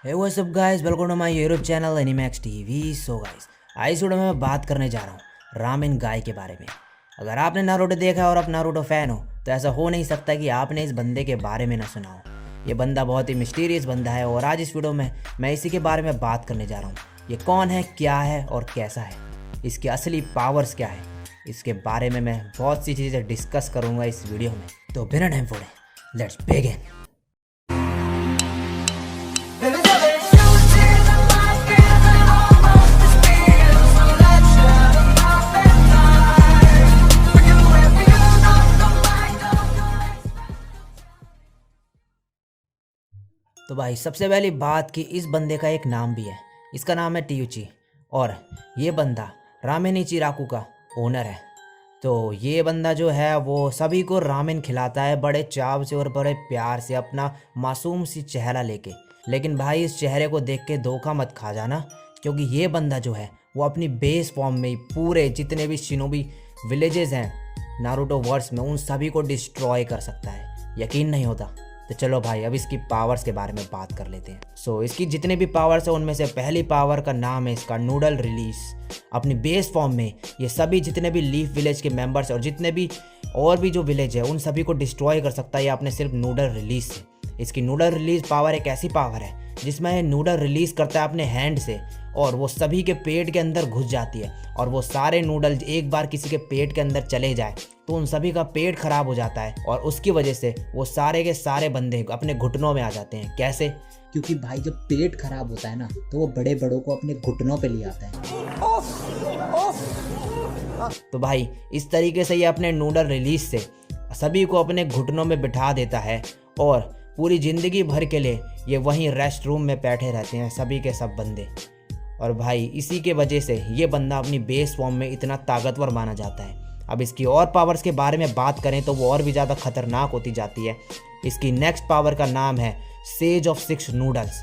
Hey what's up guys, welcome to my YouTube channel Animax TV. So guys, आज video में मैं बात करने जा रहा हूँ रामेन गाय के बारे में। अगर आपने नारुतो देखा है और आप नारुतो फैन हो तो ऐसा हो नहीं सकता कि आपने इस बंदे के बारे में ना सुना हो। ये बंदा बहुत ही मिस्टीरियस बंदा है और आज इस वीडियो में मैं इसी के बारे में बात करने जा रहा हूँ। ये कौन है, क्या है और कैसा है, इसकी असली पावर्स क्या है, इसके बारे में मैं बहुत सी चीज़ें डिस्कस करूँगा इस वीडियो में। तो बिना टाइम फोड़े लेट्स बिगिन। तो भाई सबसे पहली बात कि इस बंदे का एक नाम भी है, इसका नाम है टियुची और ये बंदा रामेन इचिराकू का ओनर है। तो ये बंदा जो है वो सभी को रामेन खिलाता है बड़े चाव से और बड़े प्यार से, अपना मासूम सी चेहरा लेके। लेकिन भाई इस चेहरे को देख के धोखा मत खा जाना, क्योंकि ये बंदा जो है वो अपनी बेस फॉर्म में ही पूरे जितने भी शिनोबी विलेजेस हैं नारुतो वर्स में उन सभी को डिस्ट्रॉय कर सकता है। यकीन नहीं होता तो चलो भाई अब इसकी पावर्स के बारे में बात कर लेते हैं। सो इसकी जितने भी पावर्स है उनमें से पहली पावर का नाम है इसका नूडल रिलीज। अपनी बेस फॉर्म में ये सभी जितने भी लीफ विलेज के मेंबर्स और जितने भी और भी जो विलेज है उन सभी को डिस्ट्रॉय कर सकता है ये अपने सिर्फ नूडल रिलीज से। इसकी नूडल रिलीज पावर एक ऐसी पावर है जिसमें ये नूडल रिलीज करता है अपने हैंड से और वो सभी के पेट के अंदर घुस जाती है और वो सारे नूडल एक बार किसी के पेट के अंदर चले जाए तो उन सभी का पेट खराब हो जाता है और उसकी वजह से वो सारे के सारे बंदे अपने घुटनों में आ जाते हैं। कैसे? क्योंकि भाई जब पेट खराब होता है ना तो वो बड़े बड़ों को अपने घुटनों पे ले आता है। तो भाई इस तरीके से ये अपने नूडल रिलीज से सभी को अपने घुटनों में बिठा देता है और पूरी ज़िंदगी भर के लिए ये वहीं रेस्ट रूम में बैठे रहते हैं सभी के सब बंदे। और भाई इसी के वजह से ये बंदा अपनी बेस फॉर्म में इतना ताकतवर माना जाता है। अब इसकी और पावर्स के बारे में बात करें तो वो और भी ज़्यादा खतरनाक होती जाती है। इसकी नेक्स्ट पावर का नाम है सेज ऑफ 6 नूडल्स।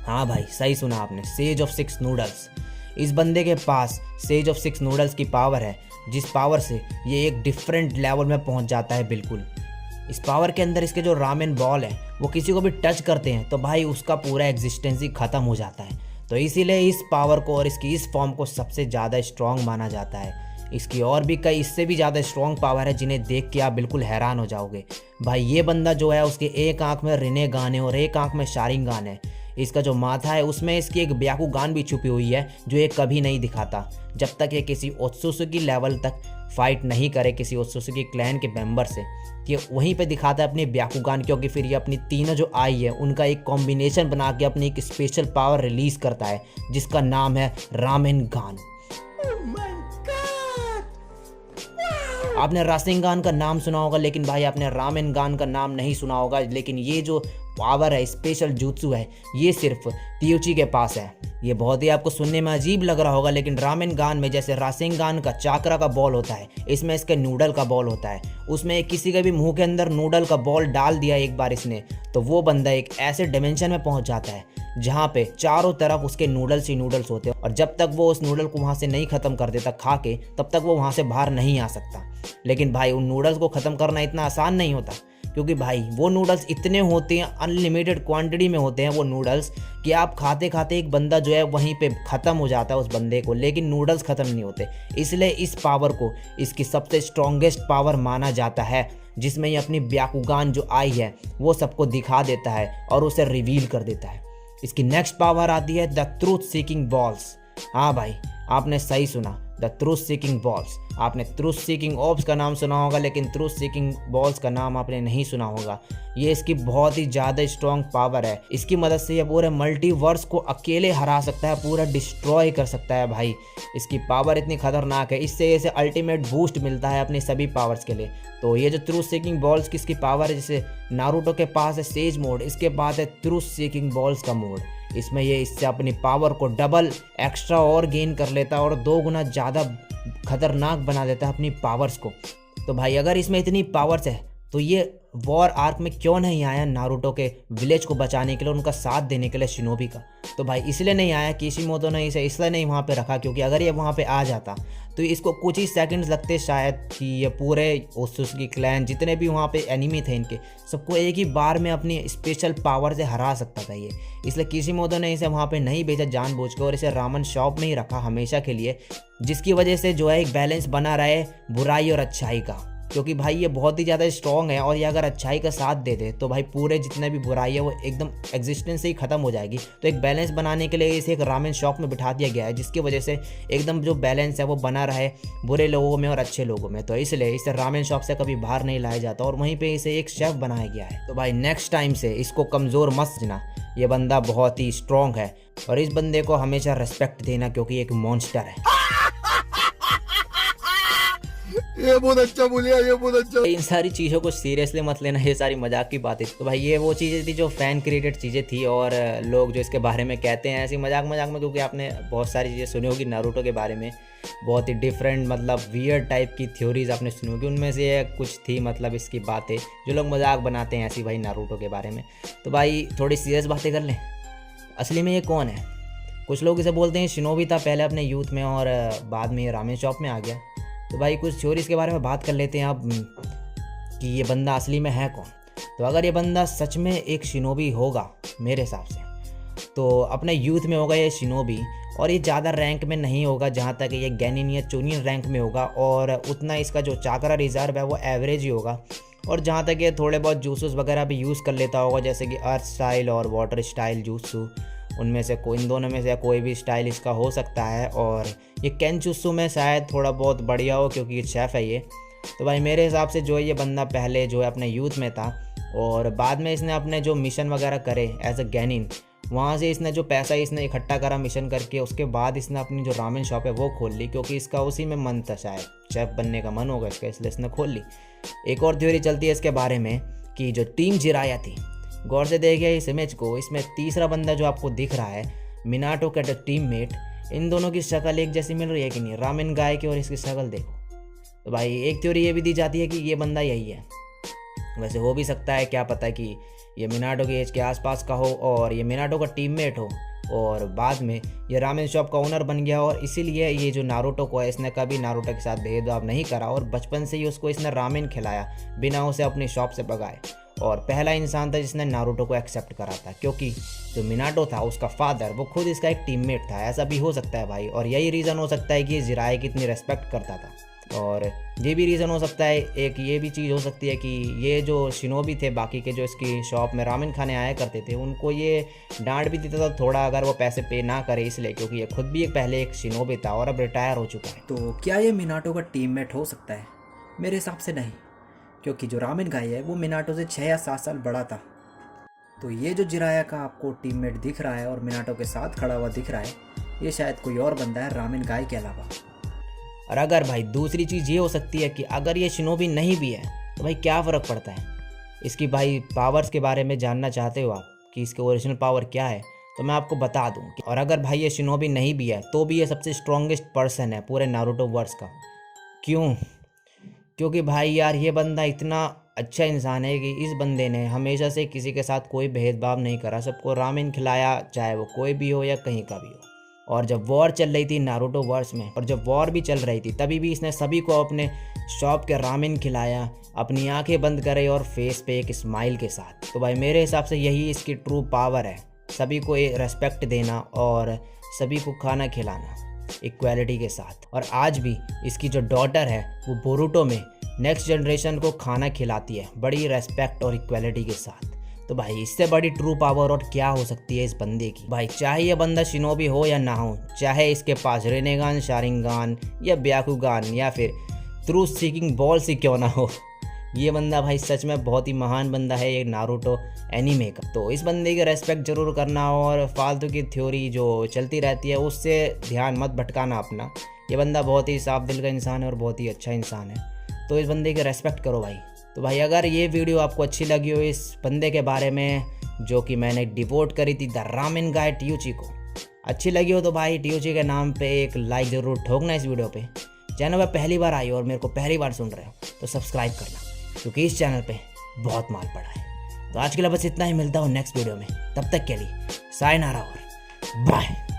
हाँ भाई सही सुना आपने, सेज ऑफ 6 नूडल्स। इस बंदे के पास सेज ऑफ 6 नूडल्स की पावर है जिस पावर से ये एक डिफरेंट लेवल में पहुंच जाता है। बिल्कुल इस पावर के अंदर इसके जो रामेन बॉल है वो किसी को भी टच करते हैं तो भाई उसका पूरा एग्जिस्टेंस ही ख़त्म हो जाता है। तो इसीलिए इस पावर को और इसकी इस फॉर्म को सबसे ज़्यादा स्ट्रॉन्ग माना जाता है। इसकी और भी कई इससे भी ज़्यादा स्ट्रॉन्ग पावर है जिन्हें देख के आप बिल्कुल हैरान हो जाओगे। भाई ये बंदा जो है उसके एक आंख में रिनेगान है और एक आंख में शारिंगान है। इसका जो माथा है उसमें इसकी एक ब्याकुगान भी छुपी हुई है जो ये कभी नहीं दिखाता जब तक ये किसी ओत्सुसुकी लेवल तक फाइट नहीं करे किसी ओत्सुसुकी क्लैन के मेंबर से। ये वहीं पे दिखाता है अपनी ब्याकुगान, क्योंकि फिर ये अपनी तीनों जो आई है उनका एक कॉम्बिनेशन बना के अपनी एक स्पेशल पावर रिलीज करता है जिसका नाम है रामेन गान। आपने रासेंगान का नाम सुना होगा लेकिन भाई आपने रामेन गान का नाम नहीं सुना होगा। लेकिन ये जो पावर है, स्पेशल jutsu है, ये सिर्फ टियुची के पास है। ये बहुत ही आपको सुनने में अजीब लग रहा होगा लेकिन रामेन गान में जैसे रासेंगान का चाकरा का बॉल होता है, इसमें इसके नूडल का बॉल होता है। उसमें किसी के भी मुंह के अंदर नूडल का बॉल डाल दिया एक बार इसने तो वो बंदा एक ऐसे डिमेंशन में पहुंच जाता है जहाँ पे चारों तरफ उसके नूडल्स ही नूडल्स होते हैं और जब तक वो उस नूडल को वहाँ से नहीं ख़त्म कर देता खा के तब तक वो वहाँ से बाहर नहीं आ सकता। लेकिन भाई उन नूडल्स को ख़त्म करना इतना आसान नहीं होता, क्योंकि भाई वो नूडल्स इतने होते हैं, अनलिमिटेड क्वांटिटी में होते हैं वो नूडल्स कि आप खाते खाते एक बंदा जो है वहीं पे ख़त्म हो जाता है उस बंदे को, लेकिन नूडल्स ख़त्म नहीं होते। इसलिए इस पावर को इसकी सबसे स्ट्रॉन्गेस्ट पावर माना जाता है, जिसमें ये अपनी ब्याकुगान जो आई है वो सबको दिखा देता है और उसे रिवील कर देता है। इसकी नेक्स्ट पावर आती है द ट्रूथ सीकिंग बॉल्स। हाँ भाई आपने सही सुना, द ट्रूथ सीकिंग बॉल्स। आपने ट्रूथ सीकिंग ऑब्स का नाम सुना होगा लेकिन ट्रूथ सीकिंग बॉल्स का नाम आपने नहीं सुना होगा। ये इसकी बहुत ही ज़्यादा स्ट्रॉन्ग पावर है। इसकी मदद से ये पूरे मल्टीवर्स को अकेले हरा सकता है, पूरा डिस्ट्रॉय कर सकता है। भाई इसकी पावर इतनी खतरनाक है, इससे इसे अल्टीमेट बूस्ट मिलता है अपनी सभी पावर्स के लिए। तो ये जो ट्रूथ सीकिंग बॉल्स की इसकी पावर है, जैसे नारुतो के पास है सेज मोड, इसके बाद है ट्रूथ सीकिंग बॉल्स का मोड। इसमें ये इससे अपनी पावर को डबल एक्स्ट्रा और गेन कर लेता है और 2 गुना ज़्यादा खतरनाक बना देता है अपनी पावर्स को। तो भाई अगर इसमें इतनी पावर्स है तो ये वॉर आर्क में क्यों नहीं आया नारुतो के विलेज को बचाने के लिए, उनका साथ देने के लिए शिनोबी का? तो भाई इसलिए नहीं आया, किशिमोतो ने इसे इसलिए नहीं वहाँ पे रखा क्योंकि अगर ये वहाँ पे आ जाता तो इसको कुछ ही सेकंड्स लगते शायद कि ये पूरे ओत्सुकी क्लैन जितने भी वहाँ पे एनिमी थे इनके सबको एक ही बार में अपनी स्पेशल पावर से हरा सकता था ये। इसलिए किशिमोतो ने इसे वहाँ पे नहीं भेजा जानबूझकर और इसे रामन शॉप में ही रखा हमेशा के लिए, जिसकी वजह से जो है एक बैलेंस बना रहे बुराई और अच्छाई का। क्योंकि भाई ये बहुत ही ज़्यादा स्ट्रॉन्ग है और ये अगर अच्छाई का साथ दे दे तो भाई पूरे जितने भी बुराई है वो एकदम एग्जिस्टेंस से ही ख़त्म हो जाएगी। तो एक बैलेंस बनाने के लिए इसे एक रामेन शॉप में बिठा दिया गया है, जिसकी वजह से एकदम जो बैलेंस है वो बना रहे बुरे लोगों में और अच्छे लोगों में। तो इसलिए इसे रामेन शॉप से कभी बाहर नहीं लाया जाता और वहीं पर इसे एक शेफ़ बनाया गया है। तो भाई नेक्स्ट टाइम से इसको कमज़ोर मत समझना, ये बंदा बहुत ही स्ट्रॉन्ग है और इस बंदे को हमेशा रिस्पेक्ट देना क्योंकि एक मॉन्स्टर है। ये बहुत अच्छा बोलिया, ये बहुत अच्छा। इन सारी चीज़ों को सीरियसली मत लेना, ये सारी मजाक की बातें। तो भाई ये वो चीज़ें थी जो फ़ैन क्रिएटेड चीज़ें थी और लोग जो इसके बारे में कहते हैं ऐसी मजाक मजाक में, क्योंकि आपने बहुत सारी चीज़ें सुनी होगी नारुतो के बारे में, बहुत ही डिफरेंट मतलब वियर्ड टाइप की थ्योरीज आपने सुनी होगी, उनमें से कुछ थी मतलब इसकी बातें जो लोग मजाक बनाते हैं ऐसी भाई नारुतो के बारे में। तो भाई थोड़ी सीरियस बातें कर लें, असली में ये कौन है? कुछ लोग इसे बोलते हैं शिनोबी था पहले अपने यूथ में और बाद में ये रामेन शॉप में आ गया। तो भाई कुछ थ्योरीज के बारे में बात कर लेते हैं अब कि ये बंदा असली में है कौन। तो अगर ये बंदा सच में एक शिनोबी होगा मेरे हिसाब से तो अपने यूथ में होगा ये शिनोबी और ये ज़्यादा रैंक में नहीं होगा, जहाँ तक ये गैनिन या चुनियन रैंक में होगा और उतना इसका जो चाकरा रिजर्व है वो एवरेज ही होगा। और जहाँ तक ये थोड़े बहुत जूसूस वगैरह भी यूज़ कर लेता होगा जैसे कि अर्थ स्टाइल और वाटर स्टाइल जूसू, उनमें से कोई इन दोनों में से कोई भी स्टाइल इसका हो सकता है। और ये केंचुत्सु में शायद थोड़ा बहुत बढ़िया हो क्योंकि ये शेफ़ है ये। तो भाई मेरे हिसाब से जो है ये बंदा पहले जो है अपने यूथ में था और बाद में इसने अपने जो मिशन वगैरह करे एज अ गैनिन, वहाँ से इसने जो पैसा इसने इकट्ठा करा मिशन करके, उसके बाद इसने अपनी जो रामेन शॉप है वो खोल ली क्योंकि इसका उसी में मन था, शायद शेफ़ बनने का मन होगा इसका, इसलिए इसने खोल ली। एक और थ्योरी चलती है इसके बारे में कि जो टीम जिराया थी, गौर से देखिए इस इमेज को, इसमें तीसरा बंदा जो आपको दिख रहा है मिनाटो का टीममेट, इन दोनों की शक्ल एक जैसी मिल रही है कि नहीं? रामेन गाय की और इसकी शक्ल देखो। तो भाई एक थ्योरी ये भी दी जाती है कि ये बंदा यही है। वैसे हो भी सकता है, क्या पता कि ये मिनाटो की एज के आसपास का हो और ये मिनाटो का टीममेट हो और बाद में ये रामेन शॉप का ओनर बन गया और इसीलिए ये जो नारुतो को है इसने कभी नारुतो के साथ भेदभाव नहीं करा और बचपन से ही उसको इसने रामेन खिलाया बिना उसे अपनी शॉप से भगाए। और पहला इंसान था जिसने नारुतो को एक्सेप्ट करा था क्योंकि जो मिनाटो था उसका फादर वो खुद इसका एक टीममेट था। ऐसा भी हो सकता है भाई, और यही रीज़न हो सकता है कि ये जिराए की इतनी रेस्पेक्ट करता था। और ये भी रीज़न हो सकता है, एक ये भी चीज़ हो सकती है कि ये जो शिनोबी थे बाकी के जो इसकी शॉप में रामेन खाने आया करते थे उनको ये डांट भी देता था थोड़ा अगर वो पैसे पे ना करे, इसलिए क्योंकि ये खुद भी पहले एक शिनोबी था और अब रिटायर हो चुका है। तो क्या ये मिनाटो का टीममेट हो सकता है? मेरे हिसाब से नहीं, क्योंकि जो रामेन गाय है वो मिनाटो से 6 या 7 साल बड़ा था। तो ये जो जिराया का आपको टीममेट दिख रहा है और मिनाटो के साथ खड़ा हुआ दिख रहा है, ये शायद कोई और बंदा है रामेन गाय के अलावा। और अगर भाई दूसरी चीज़ ये हो सकती है कि अगर ये शिनोबी नहीं भी है तो भाई क्या फ़र्क पड़ता है इसकी? भाई पावर्स के बारे में जानना चाहते हो आप कि इसके ओरिजिनल पावर क्या है, तो मैं आपको बता दूं। और अगर भाई ये शिनोबी नहीं भी है तो भी ये सबसे स्ट्रॉन्गेस्ट पर्सन है पूरे नारुतो वर्स का। क्यों? क्योंकि भाई यार ये बंदा इतना अच्छा इंसान है कि इस बंदे ने हमेशा से किसी के साथ कोई भेदभाव नहीं करा, सबको रामेन खिलाया, चाहे वो कोई भी हो या कहीं का भी हो। और जब वॉर चल रही थी नारुतो वर्स में, और जब वॉर भी चल रही थी तभी भी इसने सभी को अपने शॉप के रामेन खिलाया, अपनी आंखें बंद करे और फेस पे एक स्माइल के साथ। तो भाई मेरे हिसाब से यही इसकी ट्रू पावर है, सभी को रेस्पेक्ट देना और सभी को खाना खिलाना इक्वालिटी के साथ। और आज भी इसकी जो डॉटर है वो बोरुटो में नेक्स्ट जनरेशन को खाना खिलाती है बड़ी रेस्पेक्ट और इक्वालिटी के साथ। तो भाई इससे बड़ी ट्रू पावर और क्या हो सकती है इस बंदे की? भाई चाहे ये बंदा शिनोबी हो या ना हो, चाहे इसके पास रेनेगान, शारिंगान या ब्याकुगान या फिर ट्रूथ सीकिंग बॉल्स ही क्यों ना हो, ये बंदा भाई सच में बहुत ही महान बंदा है ये नारुतो एनीमे का। तो इस बंदे की रेस्पेक्ट जरूर करना और फालतू की थ्योरी जो चलती रहती है उससे ध्यान मत भटकाना अपना। ये बंदा बहुत ही साफ दिल का इंसान है और बहुत ही अच्छा इंसान है, तो इस बंदे की रेस्पेक्ट करो भाई। तो भाई अगर ये वीडियो आपको अच्छी लगी हो इस बंदे के बारे में जो कि मैंने डिवोट करी थी द रामेन गाय टियुची को, अच्छी लगी हो तो भाई टियुची के नाम पे एक लाइक ज़रूर ठोकना इस वीडियो पे। चैनल पर पहली बार आई हो और मेरे को पहली बार सुन रहे हो तो सब्सक्राइब करना। क्योंकि इस चैनल पे बहुत माल पड़ा है। तो आज के लिए बस इतना ही, मिलता हूँ नेक्स्ट वीडियो में। तब तक के लिए सायनारा और बाय।